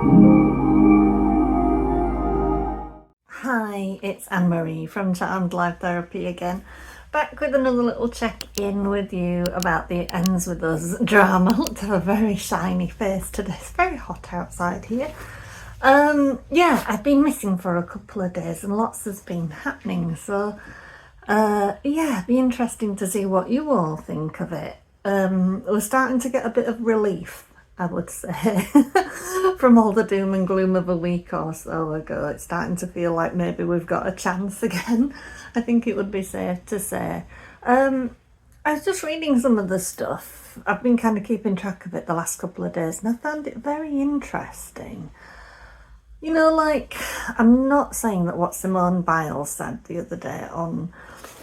Hi, it's Anne-Marie from Charmed Live Therapy again, back with another little check-in with you about the Ends With Us drama. I look to have a very shiny face today. It's very hot outside here. Yeah, I've been missing for a couple of days and lots has been happening, so yeah, it'd be interesting to see what you all think of it. We're starting to get a bit of relief, I would say, from all the doom and gloom of a week or so ago. It's starting to feel like maybe we've got a chance again. I think it would be safe to say. I was just reading some of the stuff. I've been kind of keeping track of it the last couple of days and I found it very interesting. You know, like, I'm not saying that what Simone Biles said the other day on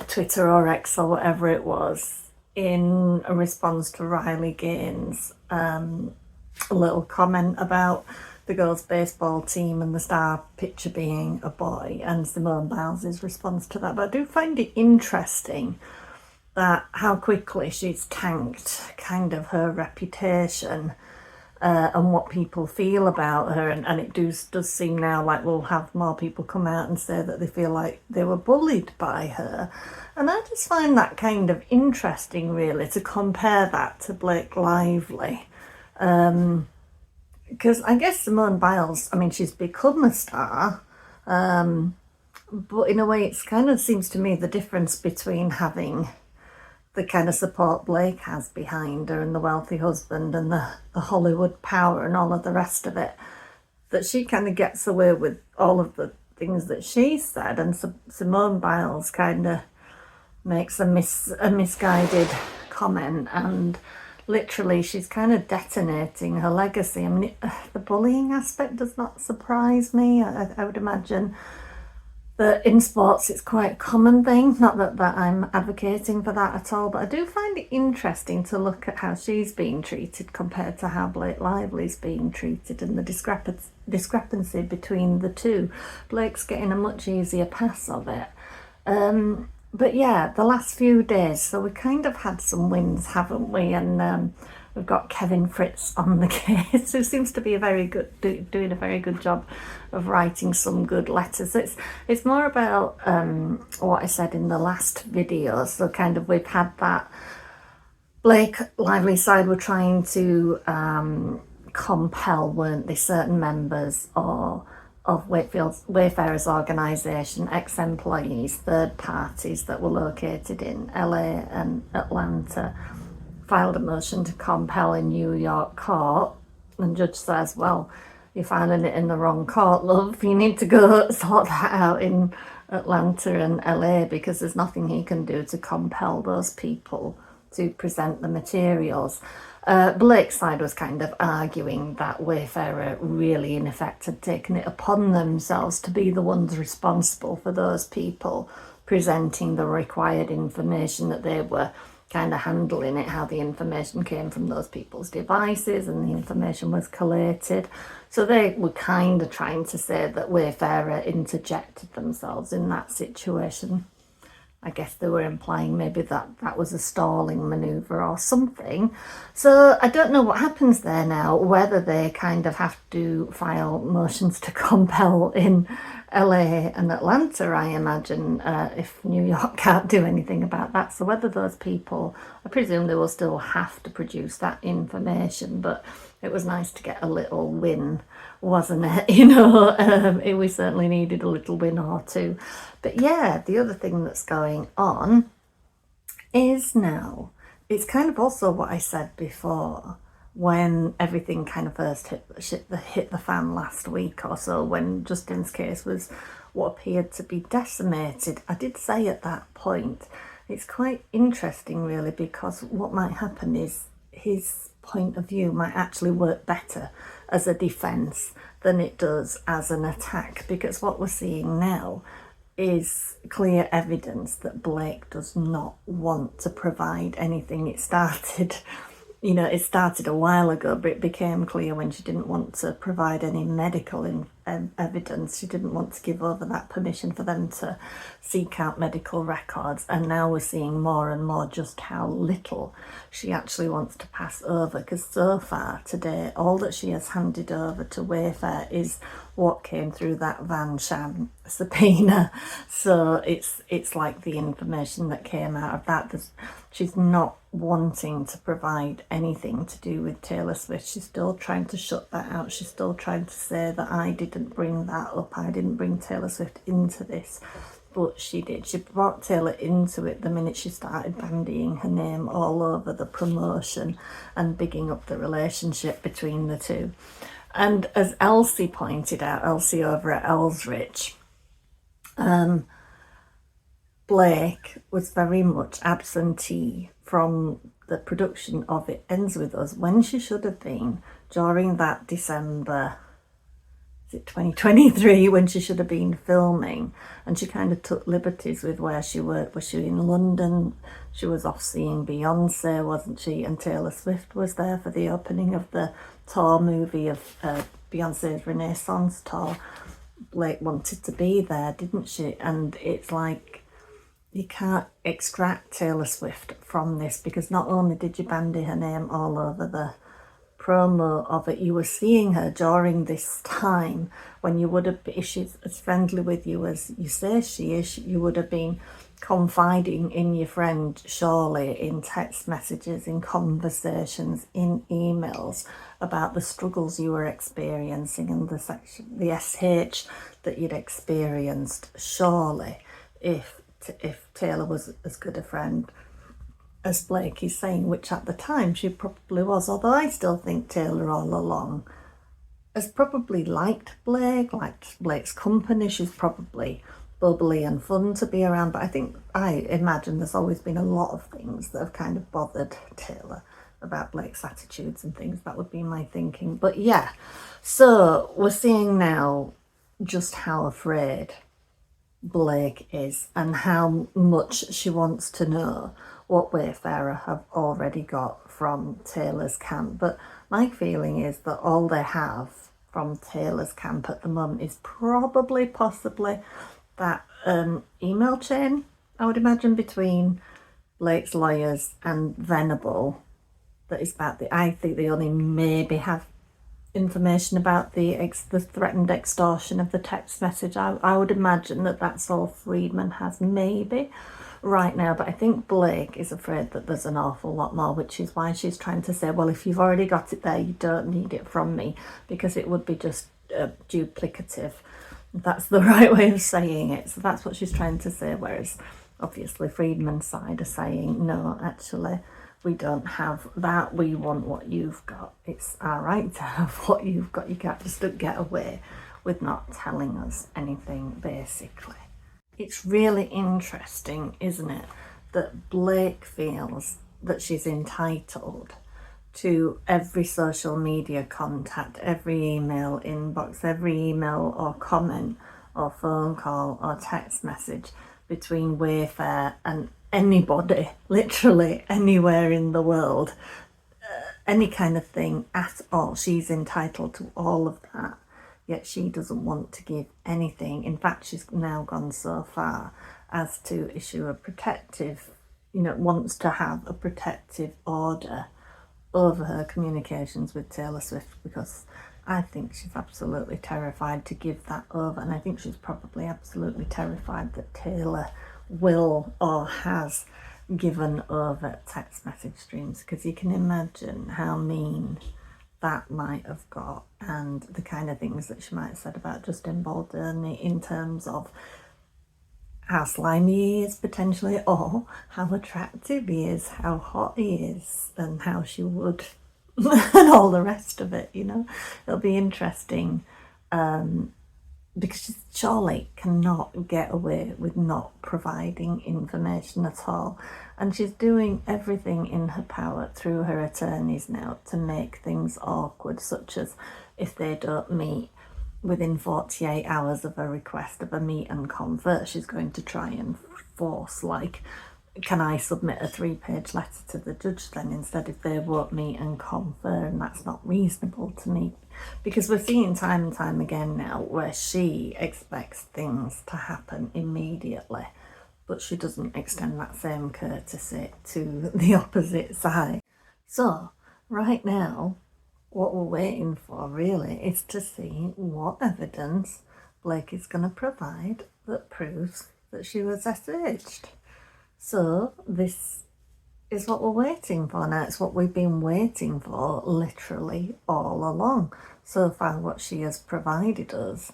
Twitter or X or whatever it was in a response to Riley Gaines' a little comment about the girls' baseball team and the star pitcher being a boy, and Simone Biles' response to that. But I do find it interesting that how quickly she's tanked kind of her reputation and what people feel about her, and it does seem now like we'll have more people come out and say that they feel like they were bullied by her. And I just find that kind of interesting, really, to compare that to Blake Lively. Because I guess Simone Biles, I mean, she's become a star, but in a way it's kind of seems to me the difference between having the kind of support Blake has behind her and the wealthy husband and the Hollywood power and all of the rest of it, that she kind of gets away with all of the things that she said, and Simone Biles kind of makes a misguided comment, and literally she's kind of detonating her legacy. I mean, the bullying aspect does not surprise me. I would imagine that in sports it's quite a common thing, not that I'm advocating for that at all, but I do find it interesting to look at how she's being treated compared to how Blake Lively's being treated, and the discrepancy between the two. Blake's getting a much easier pass of it. But yeah, the last few days, so we kind of had some wins, haven't we? And we've got Kevin Fritz on the case, who seems to be doing a very good job of writing some good letters. It's more about what I said in the last video. So kind of we've had that Blake Lively side were trying to compel, weren't they, certain members of Wayfarers organisation, ex-employees, third parties that were located in LA and Atlanta, filed a motion to compel in New York court. And judge says, well, you're filing it in the wrong court, love. You need to go sort that out in Atlanta and LA, because there's nothing he can do to compel those people to present the materials. Blake's side was kind of arguing that Wayfarer really in effect had taken it upon themselves to be the ones responsible for those people presenting the required information, that they were kind of handling it, how the information came from those people's devices and the information was collated. So they were kind of trying to say that Wayfarer interjected themselves in that situation. I guess they were implying maybe that was a stalling manoeuvre or something. So I don't know what happens there now, whether they kind of have to file motions to compel in LA and Atlanta, I imagine, if New York can't do anything about that. So whether those people, I presume they will still have to produce that information, but it was nice to get a little win, wasn't it? You know, we certainly needed a little win or two. But yeah, the other thing that's going on is now, it's kind of also what I said before, when everything kind of first hit the fan last week or so, when Justin's case was what appeared to be decimated. I did say at that point, it's quite interesting really, because what might happen is his point of view might actually work better as a defence than it does as an attack, because what we're seeing now is clear evidence that Blake does not want to provide anything. It started a while ago, but it became clear when she didn't want to provide any medical evidence. She didn't want to give over that permission for them to seek out medical records, and now we're seeing more and more just how little she actually wants to pass over, because so far today all that she has handed over to Wayfair is what came through that Van Sham subpoena. So it's like the information that came out of that. She's not wanting to provide anything to do with Taylor Swift. She's still trying to shut that out. She's still trying to say that I didn't bring that up. I didn't bring Taylor Swift into this. But she did. She brought Taylor into it the minute she started bandying her name all over the promotion and bigging up the relationship between the two. And as Elsie pointed out, Elsie over at Ellsrich, Blake was very much absentee from the production of It Ends With Us, when she should have been during that December, is it 2023, when she should have been filming. And she kind of took liberties with where she worked. Was she in London? She was off seeing Beyonce, wasn't she? And Taylor Swift was there for the opening of the tour movie of Beyonce's Renaissance tour. Blake wanted to be there, didn't she? And it's like, you can't extract Taylor Swift from this, because not only did you bandy her name all over the promo of it, you were seeing her during this time when you would have, if she's as friendly with you as you say she is, you would have been confiding in your friend surely, in text messages, in conversations, in emails, about the struggles you were experiencing and the SH that you'd experienced. Surely if Taylor was as good a friend as Blake is saying, which at the time she probably was, although I still think Taylor all along has probably liked Blake's company. She's probably bubbly and fun to be around, but I imagine there's always been a lot of things that have kind of bothered Taylor about Blake's attitudes and things. That would be my thinking. But yeah, so we're seeing now just how afraid Blake is and how much she wants to know what Wayfarer have already got from Taylor's camp. But my feeling is that all they have from Taylor's camp at the moment is possibly that email chain, I would imagine, between Blake's lawyers and Venable. That is about I think they only maybe have information about the threatened extortion of the text message. I would imagine that that's all Friedman has maybe right now, but I think Blake is afraid that there's an awful lot more, which is why she's trying to say, well, if you've already got it there, you don't need it from me, because it would be just duplicative. That's the right way of saying it. So that's what she's trying to say, whereas obviously Friedman's side are saying, no, actually, we don't have that. We want what you've got. It's our right to have what you've got. You can't just get away with not telling us anything, basically. It's really interesting, isn't it, that Blake feels that she's entitled to every social media contact, every email inbox, every email or comment or phone call or text message between Wayfair and anybody, literally anywhere in the world, any kind of thing at all. She's entitled to all of that, yet she doesn't want to give anything. In fact, she's now gone so far as to issue a protective, wants to have a protective order over her communications with Taylor Swift, because I think she's absolutely terrified to give that over, and I think she's probably absolutely terrified that Taylor will or has given over text message streams, because you can imagine how mean that might have got, and the kind of things that she might have said about Team Baldoni in terms of how slimy he is potentially, or how attractive he is, how hot he is, and how she would and all the rest of it. It'll be interesting, because she surely cannot get away with not providing information at all, and she's doing everything in her power through her attorneys now to make things awkward, such as if they don't meet within 48 hours of a request of a meet and convert, she's going to try and force can I submit a 3-page letter to the judge then instead if they won't meet and confer? And that's not reasonable to me, because we're seeing time and time again now where she expects things to happen immediately, but she doesn't extend that same courtesy to the opposite side. So right now, what we're waiting for really is to see what evidence Blake is going to provide that proves that she was SH'd. So this is what we're waiting for now. It's what we've been waiting for literally all along. So far what she has provided us,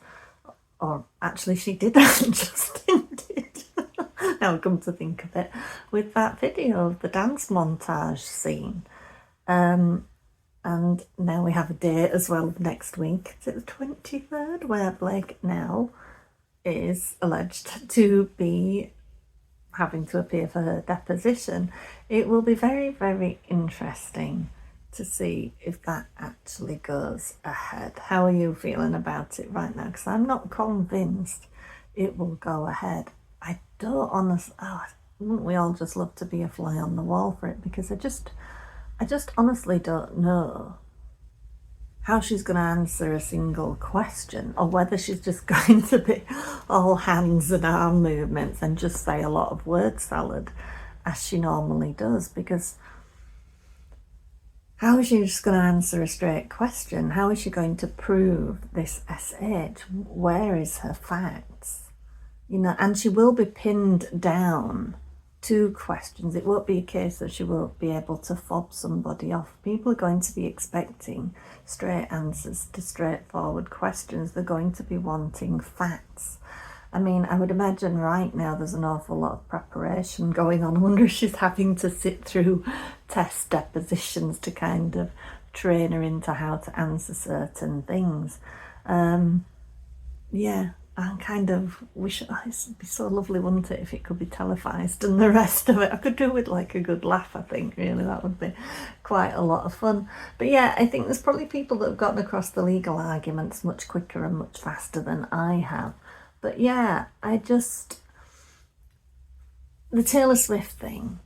or actually she didn't, Justin did. Now I come to think of it, with that video of the dance montage scene. And now we have a date as well of next week. Is it the 23rd, where Blake now is alleged to be having to appear for her deposition. It will be very, very interesting to see if that actually goes ahead. How are you feeling about it right now? Because I'm not convinced it will go ahead. I don't honestly, wouldn't we all just love to be a fly on the wall for it? Because I just honestly don't know how she's going to answer a single question, or whether she's just going to be all hands and arm movements and just say a lot of word salad as she normally does. Because how is she just going to answer a straight question? How is she going to prove this SH? Where is her facts? You know, and she will be pinned down to questions. It won't be a case that she won't be able to fob somebody off. People are going to be expecting straight answers to straightforward questions. They're going to be wanting facts. I mean, I would imagine right now there's an awful lot of preparation going on. I wonder if she's having to sit through test depositions to kind of train her into how to answer certain things. Yeah, I kind of wish it'd be so lovely, wouldn't it, if it could be televised and the rest of it. I could do with like a good laugh, I think, really. That would be quite a lot of fun. But yeah, I think there's probably people that have gotten across the legal arguments much quicker and much faster than I have. But yeah, the Taylor Swift thing,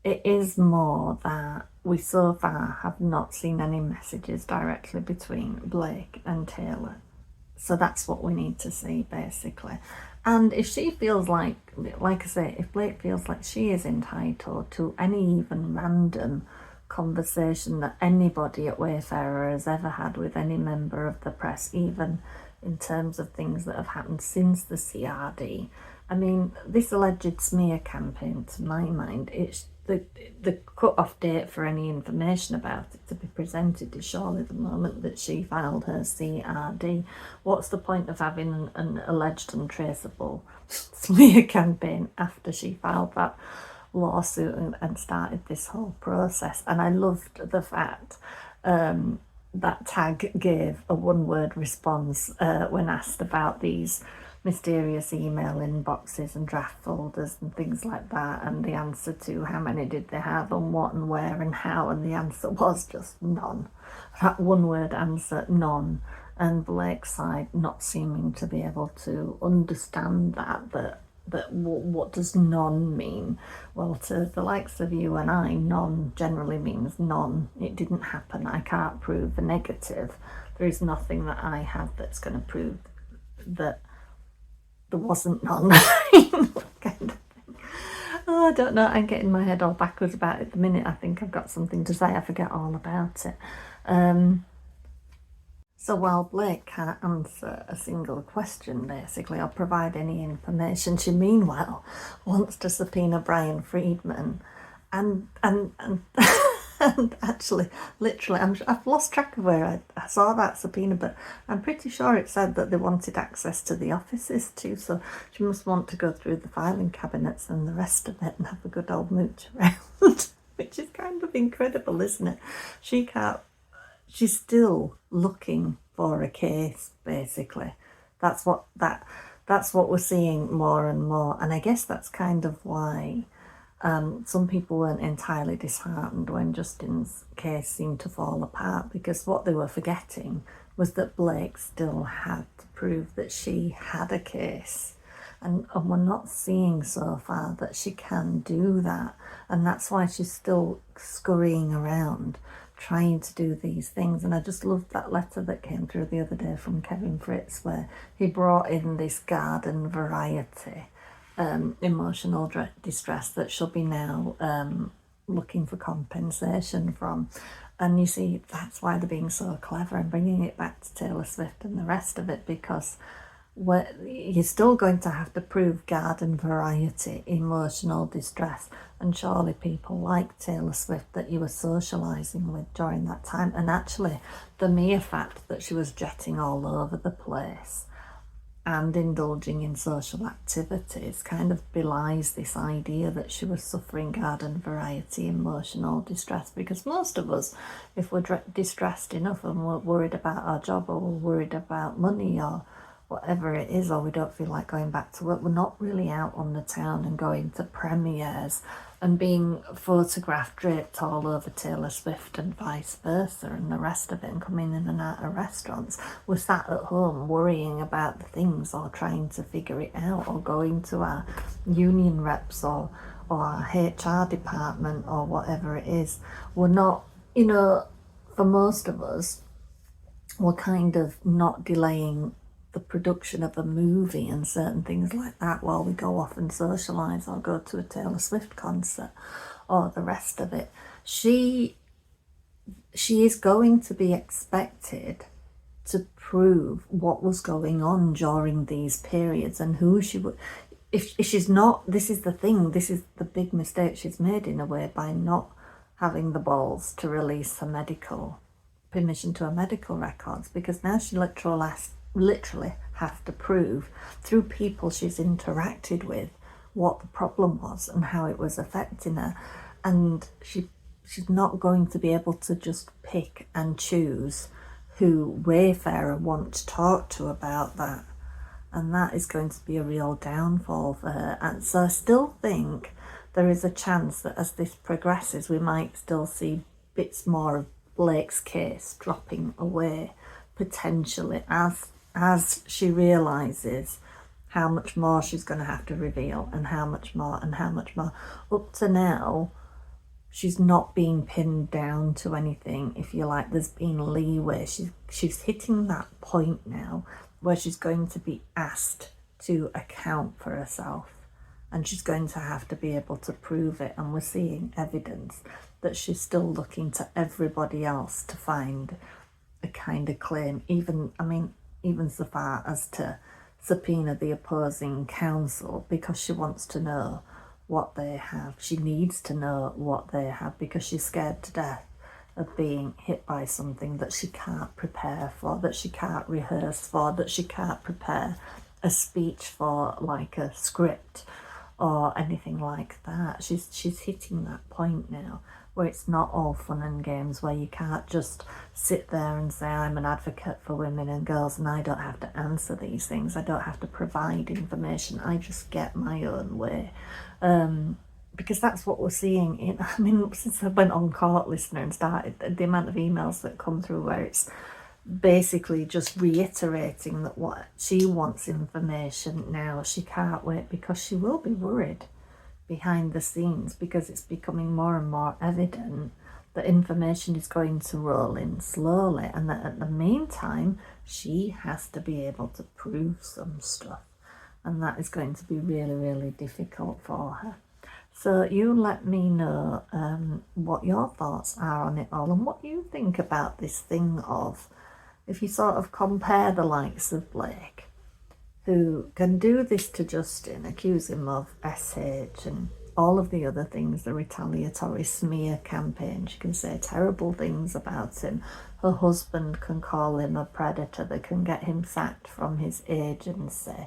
it is more that we so far have not seen any messages directly between Blake and Taylor. So that's what we need to see, basically. And if she feels like I say, if Blake feels like she is entitled to any even random conversation that anybody at Wayfarer has ever had with any member of the press, even in terms of things that have happened since the CRD. I mean, this alleged smear campaign, to my mind, it's the cut-off date for any information about it to be presented is surely the moment that she filed her CRD. What's the point of having an alleged untraceable smear campaign after she filed that lawsuit and started this whole process? And I loved the fact that Tag gave a one-word response when asked about these mysterious email inboxes and draft folders and things like that, and the answer to how many did they have and what and where and how, and the answer was just none. That one-word answer, none. And Blake's side not seeming to be able to understand that what does none mean? Well, to the likes of you and I, none generally means none. It didn't happen. I can't prove a negative. There is nothing that I have that's going to prove that there wasn't none. Kind of thing. Oh, I don't know. I'm getting my head all backwards about it the minute I think I've got something to say. I forget all about it. So while Blake can't answer a single question, basically, or provide any information, she meanwhile wants to subpoena Brian Friedman, and and actually, literally, I've lost track of where I saw that subpoena, but I'm pretty sure it said that they wanted access to the offices too, so she must want to go through the filing cabinets and the rest of it and have a good old mooch around, which is kind of incredible, isn't it? She's still looking for a case, basically. That's what we're seeing more and more, and I guess that's kind of why some people weren't entirely disheartened when Justin's case seemed to fall apart, because what they were forgetting was that Blake still had to prove that she had a case. and we're not seeing so far that she can do that, and that's why she's still scurrying around trying to do these things. And I just loved that letter that came through the other day from Kevin Fritz, where he brought in this garden variety emotional distress that she'll be now looking for compensation from. And you see, that's why they're being so clever and bringing it back to Taylor Swift and the rest of it, because you're still going to have to prove garden variety emotional distress, and surely people like Taylor Swift that you were socialising with during that time. And actually the mere fact that she was jetting all over the place and indulging in social activities kind of belies this idea that she was suffering garden variety emotional distress, because most of us, if we're distressed enough and we're worried about our job, or we're worried about money, or whatever it is, or we don't feel like going back to work, we're not really out on the town and going to premieres and being photographed draped all over Taylor Swift and vice versa and the rest of it, and coming in and out of restaurants. We're sat at home worrying about the things, or trying to figure it out, or going to our union reps or our HR department or whatever it is. We're not, for most of us, we're kind of not delaying the production of a movie and certain things like that while we go off and socialise or go to a Taylor Swift concert or the rest of it. She is going to be expected to prove what was going on during these periods and who she would. If she's not, this is the thing, this is the big mistake she's made in a way, by not having the balls to release her medical permission to her medical records, because now she literally have to prove through people she's interacted with what the problem was and how it was affecting her. And she's not going to be able to just pick and choose who Wayfarer want to talk to about that, and that is going to be a real downfall for her. And so I still think there is a chance that as this progresses, we might still see bits more of Blake's case dropping away, potentially, as she realises how much more she's going to have to reveal, and how much more and how much more. Up to now, she's not being pinned down to anything, if you like. There's been leeway. She's hitting that point now where she's going to be asked to account for herself, and she's going to have to be able to prove it. And we're seeing evidence that she's still looking to everybody else to find a kind of claim, even so far as to subpoena the opposing counsel, because she wants to know what they have. She needs to know what they have, because she's scared to death of being hit by something that she can't prepare for, that she can't rehearse for, that she can't prepare a speech for, like a script or anything like that. She's hitting that point now where it's not all fun and games, where you can't just sit there and say, I'm an advocate for women and girls and I don't have to answer these things, I don't have to provide information, I just get my own way. Because that's what we're seeing since I went on Court Listener and started, the amount of emails that come through where it's basically just reiterating that what she wants information now, she can't wait, because she will be worried behind the scenes, because it's becoming more and more evident that information is going to roll in slowly, and that at the meantime she has to be able to prove some stuff, and that is going to be really, really difficult for her. So you let me know what your thoughts are on it all, and what you think about this thing of, if you sort of compare the likes of Blake, who can do this to Justin, accuse him of SH and all of the other things, the retaliatory smear campaign. She can say terrible things about him. Her husband can call him a predator. They can get him sacked from his agency.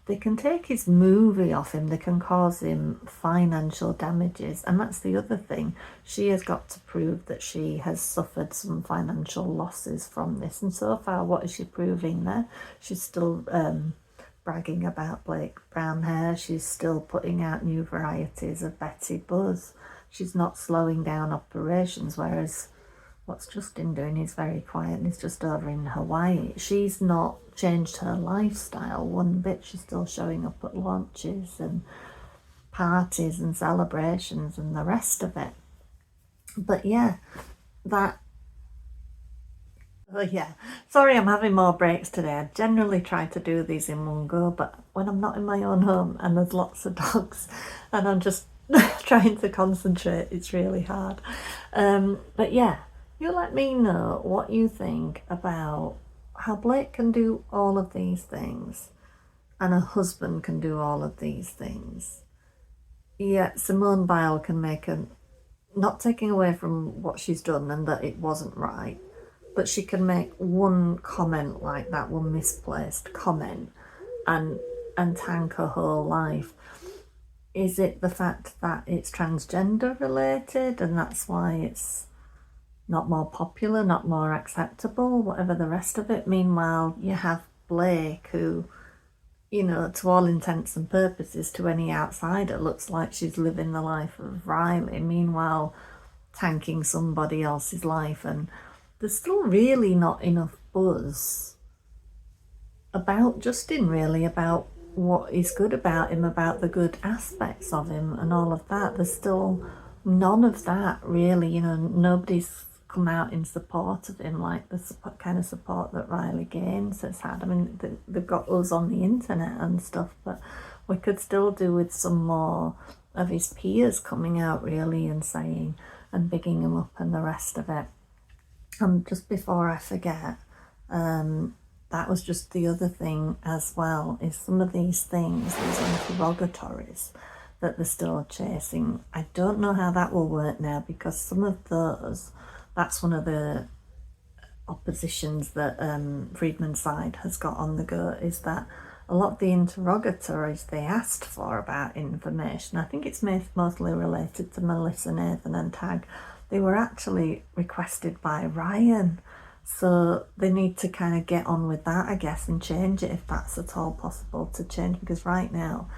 They can take his movie off him. They can cause him financial damages. And that's the other thing. She has got to prove that she has suffered some financial losses from this. And so far, what is she proving there? She's still bragging about Blake brown hair. She's still putting out new varieties of Betty Buzz. She's not slowing down operations, whereas what's Justin doing? He's very quiet and he's just over in Hawaii. She's not changed her lifestyle one bit. She's still showing up at launches and parties and celebrations and the rest of it. But yeah, that oh yeah, sorry I'm having more breaks today. I generally try to do these in one go, but when I'm not in my own home and there's lots of dogs and I'm just trying to concentrate, it's really hard. But yeah, you let me know what you think about how Blake can do all of these things and a husband can do all of these things. Yet Simone Biles can make a, not taking away from what she's done and that it wasn't right, but she can make one comment like that, one misplaced comment, and tank her whole life. Is it the fact that it's transgender related and that's why it's not more popular, not more acceptable, whatever the rest of it? Meanwhile, you have Blake, who, you know, to all intents and purposes, to any outsider, looks like she's living the life of Riley, meanwhile tanking somebody else's life. And there's still really not enough buzz about Justin, really, about what is good about him, about the good aspects of him and all of that. There's still none of that, really. You know, nobody's come out in support of him like the kind of support that Riley Gaines has had. I mean, they've got us on the internet and stuff, but we could still do with some more of his peers coming out, really, and saying and bigging him up and the rest of it. And just before I forget, that was just the other thing as well, is some of these things, these interrogatories that they're still chasing. I don't know how that will work now, because some of those, that's one of the oppositions that Friedman's side has got on the go, is that a lot of the interrogatories they asked for about information, I think it's mostly related to Melissa, Nathan and Tag, they were actually requested by Ryan. So they need to kind of get on with that, I guess, and change it if that's at all possible to change, because right now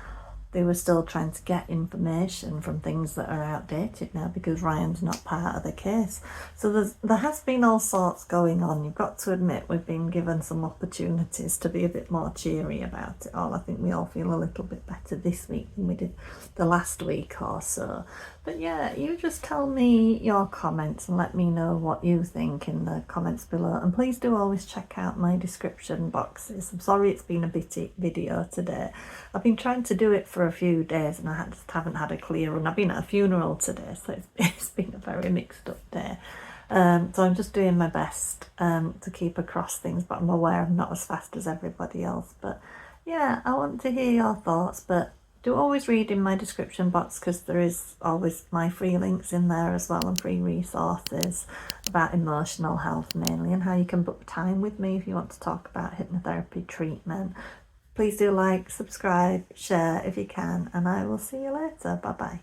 they were still trying to get information from things that are outdated now because Ryan's not part of the case. So there has been all sorts going on. You've got to admit we've been given some opportunities to be a bit more cheery about it all. I think we all feel a little bit better this week than we did the last week or so. But yeah, you just tell me your comments and let me know what you think in the comments below. And please do always check out my description boxes. I'm sorry it's been a bitty video today. I've been trying to do it for a few days and I just haven't had a clear run. I've been at a funeral today, so it's been a very mixed up day. So I'm just doing my best to keep across things, but I'm aware I'm not as fast as everybody else. But yeah, I want to hear your thoughts, but do always read in my description box, because there is always my free links in there as well, and free resources about emotional health mainly, and how you can book time with me if you want to talk about hypnotherapy treatment. Please do like, subscribe, share if you can, and I will see you later. Bye bye.